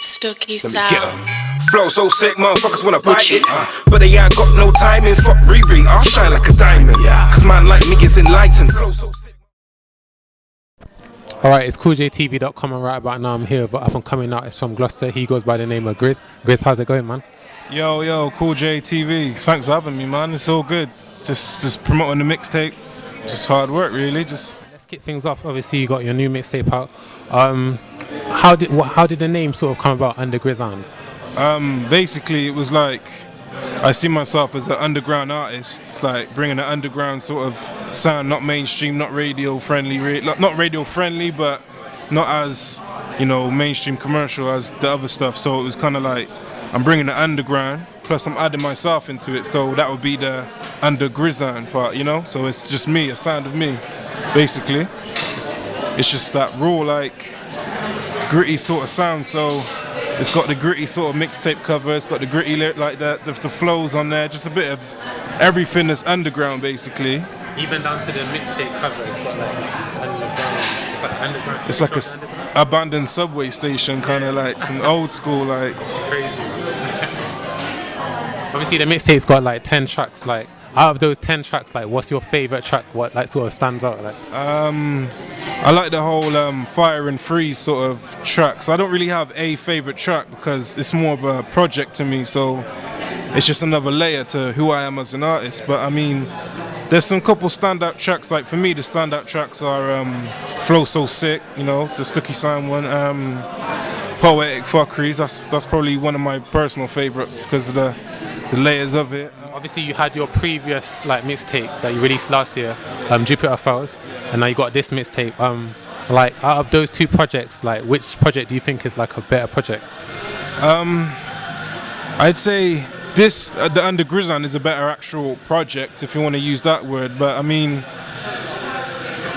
Stooky Let me sound. get 'em. Flow so sick, motherfuckers wanna bite it. But they ain't got no timing. Fuck Riri, I'll shine like a diamond. Cause man like me is enlightened. Flow so sick. Alright, it's cooljaytv.com, and right about now I'm here with an up-and-coming artist from Gloucester. He goes by the name of Griz. Griz, how's it going, man? Yo, cooljaytv. Thanks for having me, man. It's all good. Just promoting the mixtape. Just hard work, really. Just Let's kick things off. Obviously, you got your new mixtape out. How did the name sort of come about, Under Griz-o? basically, it was like I see myself as an underground artist. It's like bringing an underground sort of sound, not mainstream, not radio friendly, not radio friendly, but not as, you know, mainstream commercial as the other stuff. So it was kind of like I'm bringing the underground, plus I'm adding myself into it. So that would be the Under Griz-o part, you know. So it's just me, a sound of me, basically. It's just that raw, like gritty sort of sound. So it's got the gritty sort of mixtape cover. It's got the gritty like that, the flows on there. Just a bit of everything that's underground, basically. Even down to the mixtape cover, it's got like underground. It's like a abandoned subway station, kind of like some old school, like. Crazy. Obviously, the mixtape's got like 10 tracks. Like, out of those 10 tracks, like, what's your favorite track? What like sort of stands out? Like, I like the whole Fire and Freeze sort of tracks. I don't really have a favorite track because it's more of a project to me. So it's just another layer to who I am as an artist. But I mean, there's some couple standout tracks. Like for me, the standout tracks are Flow So Sick, you know, the Stooky Sound one. Poetic Fuckeries. That's probably one of my personal favorites because of the layers of it. obviously, you had your previous like mixtape that you released last year, Jupiter Files, and now you got this mixtape. Like, out of those two projects, like, which project do you think is like a better project? I'd say this, the Under Griz-o is a better actual project, if you want to use that word. But I mean,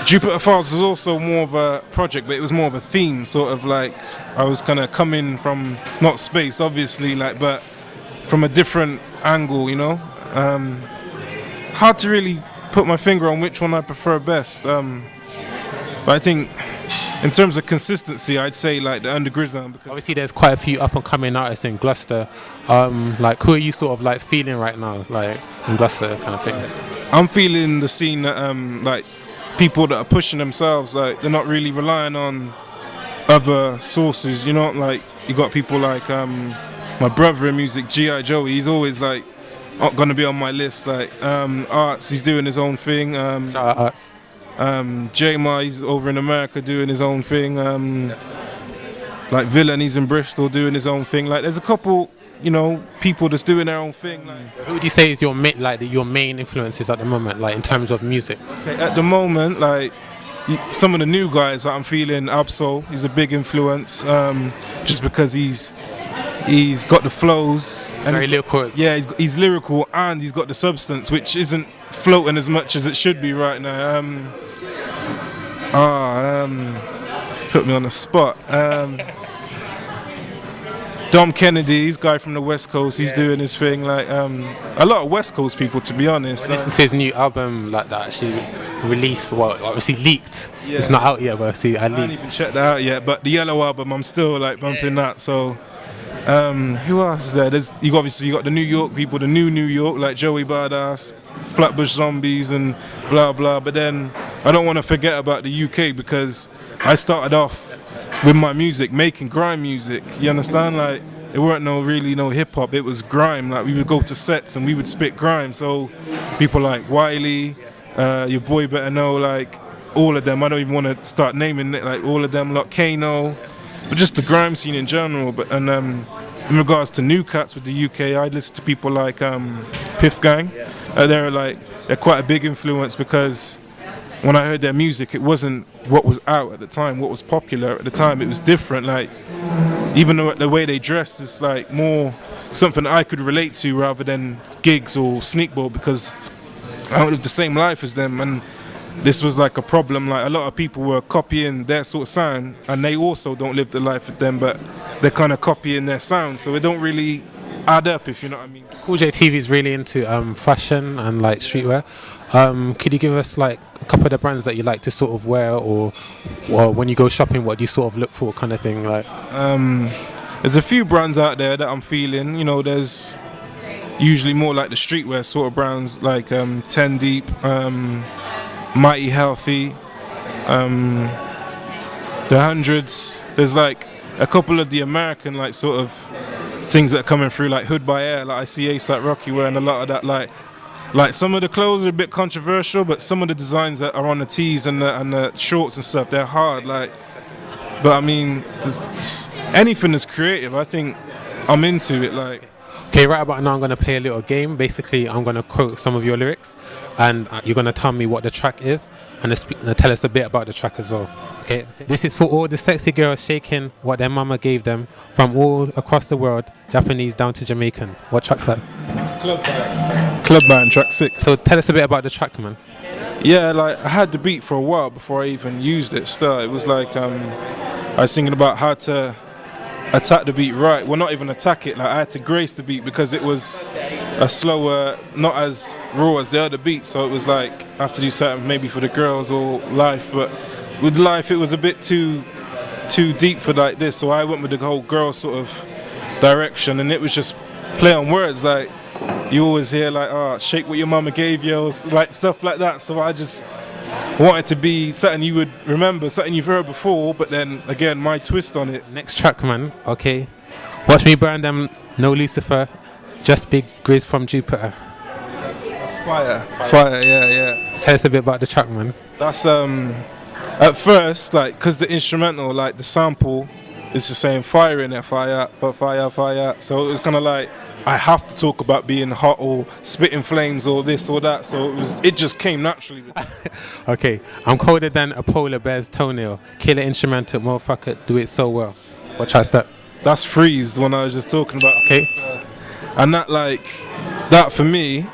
Jupiter Files was also more of a project, but it was more of a theme, sort of like I was kind of coming from, not space, obviously, like, but from a different angle, you know. Hard to really put my finger on which one I prefer best. But I think in terms of consistency, I'd say like the Under Griz-o. Because Obviously, there's quite a few up-and-coming artists in Gloucester. Like, who are you sort of like feeling right now, like in Gloucester, kind of thing? I'm feeling the scene that like people that are pushing themselves, like they're not really relying on other sources, you know. Like you got people like my brother in music, G.I. Joey. He's always like gonna be on my list. Like Arts, he's doing his own thing. Shout out Arts. J-Ma, he's over in America doing his own thing. Like Villain, he's in Bristol doing his own thing. Like there's a couple, you know, people that's doing their own thing. Like, who would you say is your your main influences at the moment, like in terms of music? at the moment, like some of the new guys that I'm feeling, Absol, he's a big influence. Just because he's got the flows and Very lyrical. yeah, he's lyrical and he's got the substance, which isn't floating as much as it should be right now. Put me on the spot. Dom Kennedy, he's a guy from the West Coast. He's doing his thing. Like a lot of West Coast people, to be honest. I listened to his new album, like that actually released. Well, obviously leaked. Yeah. It's not out yet, but see, I I haven't leaked. even checked that out yet. But the Yellow album, I'm still like bumping that. So who else is there? There's you got the New York people, the new New York, like Joey Badass, Flatbush Zombies, and blah blah. But then I don't want to forget about the UK because I started off with my music making grime music. You understand? Like it weren't no hip hop. It was grime. Like we would go to sets and we would spit grime. So people like Wiley, your boy better know, like all of them. I don't even want to start naming it. Like all of them, like Kano, but just the grime scene in general. But and in regards to new cats with the UK, I listen to people like Piff Gang. They're quite a big influence because when I heard their music, it wasn't what was out at the time, what was popular at the time. It was different. Like even the way they dress is like more something I could relate to rather than gigs or sneakball because I don't live the same life as them. And this was like a problem. Like a lot of people were copying their sort of sound, and they also don't live the life with them, but they're kind of copying their sound. So it don't really add up, if you know what I mean. cooljaytv is really into fashion and like streetwear. Could you give us like a couple of the brands that you like to sort of wear, or when you go shopping, what do you sort of look for, kind of thing? Like, there's a few brands out there that I'm feeling. You know, there's usually more like the streetwear sort of brands, like 10 Deep, Mighty Healthy, the Hundreds. There's like a couple of the American like sort of things that are coming through, like Hood by Air. Like I see A$AP Rocky wearing a lot of that. Like some of the clothes are a bit controversial, but some of the designs that are on the tees and the shorts and stuff, they're hard. Like, but I mean, anything that's creative, I think I'm into it. Like. Okay, right about now I'm going to play a little game. Basically, I'm going to quote some of your lyrics, and you're going to tell me what the track is, and tell us a bit about the track as well. Okay? This is for all the sexy girls shaking what their mama gave them from all across the world, Japanese down to Jamaican. What track's that? It's Club Band. Club Band, track 6. So tell us a bit about the track, man. Yeah, like I had the beat for a while before I even used it. Still, it was like I was thinking about how to attack the beat right. Well, not even attack it. Like I had to grace the beat because it was a slower, not as raw as the other beats. So it was like I have to do something maybe for the girls or Life. But with Life, it was a bit too deep for like this. So I went with the whole girl sort of direction, and it was just play on words. Like you always hear like, "Oh, shake what your mama gave you," or like stuff like that. So I just wanted to be something you would remember, something you've heard before, but then again, my twist on it. Next track, man. Okay. Watch me burn them, no Lucifer, just big Griz from Jupiter. That's fire, yeah. Tell us a bit about the track, man. That's at first, like, because the instrumental, like the sample is just saying fire in there, fire. So it was kind of like, I have to talk about being hot or spitting flames or this or that. So it just came naturally. Okay, I'm colder than a polar bear's toenail. Killer instrumental, motherfucker, do it so well. What track's that? That's Freeze, the one I was just talking about. Okay. And that for me,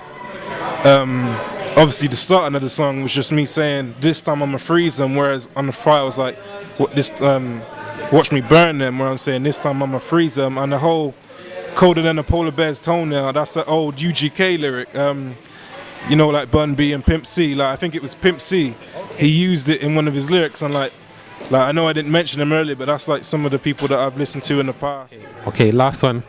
obviously the starting of the song was just me saying, this time I'ma freeze them, whereas on the fire I was like, watch me burn them, where I'm saying, this time I'ma freeze them. And the whole colder than a polar bear's toenail, that's an old UGK lyric. You know, like Bun B and Pimp C. Like I think it was Pimp C. He used it in one of his lyrics, and like I know I didn't mention him earlier, but that's like some of the people that I've listened to in the past. Okay, last one.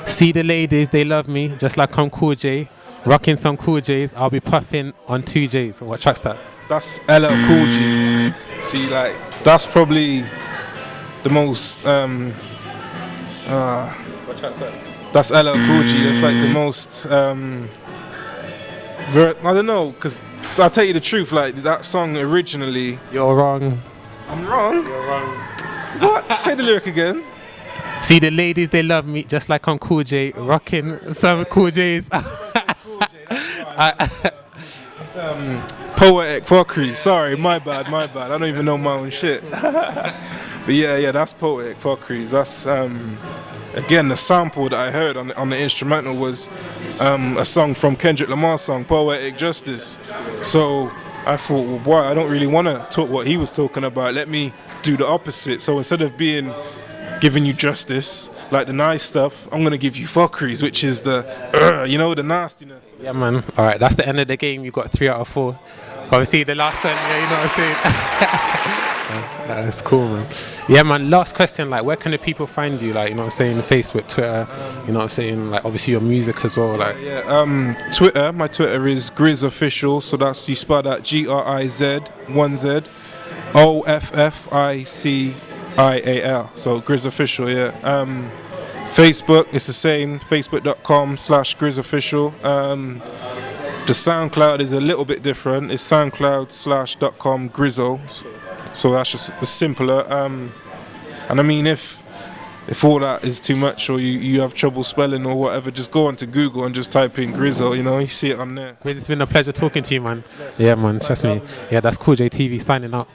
See the ladies, they love me, just like I'm Cool J. Rocking some Cool J's, I'll be puffing on 2 J's. What track's that? That's LL Cool G. See, like that's probably the most. What track's that? That's LL Cool G. That's like the most. I don't know, because I'll tell you the truth. Like that song originally. You're wrong. I'm wrong. You're wrong. What? Say the lyric again. See the ladies, they love me, just like I'm Cool J, rocking some Cool J's. Poetic fuckery. Sorry, my bad. I don't even know my own shit. But yeah, that's poetic fuckeries. That's again the sample that I heard on the instrumental was a song from Kendrick Lamar's song Poetic Justice. So I thought, well, boy, I don't really want to talk what he was talking about. Let me do the opposite. So instead of giving you justice, like the nice stuff, I'm gonna give you fuckeries, which is the the nastiness. Yeah, man. All right, that's the end of the game. You got 3 out of 4. Obviously, the last one, yeah, you know what I'm saying. That's cool, man. Yeah, man. Last question, like, where can the people find you? Like, you know what I'm saying, Facebook, Twitter. You know what I'm saying, like, obviously your music as well. Like, Twitter. My Twitter is griz-official. So that's, you spell that GRIZ1Z OFFICIAL. So griz-official, yeah. Facebook, it's the same. Facebook.com/griz-official. The SoundCloud is a little bit different. It's soundcloud.com griz-o. So that's just simpler. And I mean, if all that is too much or you have trouble spelling or whatever, just go onto Google and just type in griz-o, you see it on there. Griz, it's been a pleasure talking to you, man. Yeah, man, trust me. Yeah, that's cooljaytv signing out.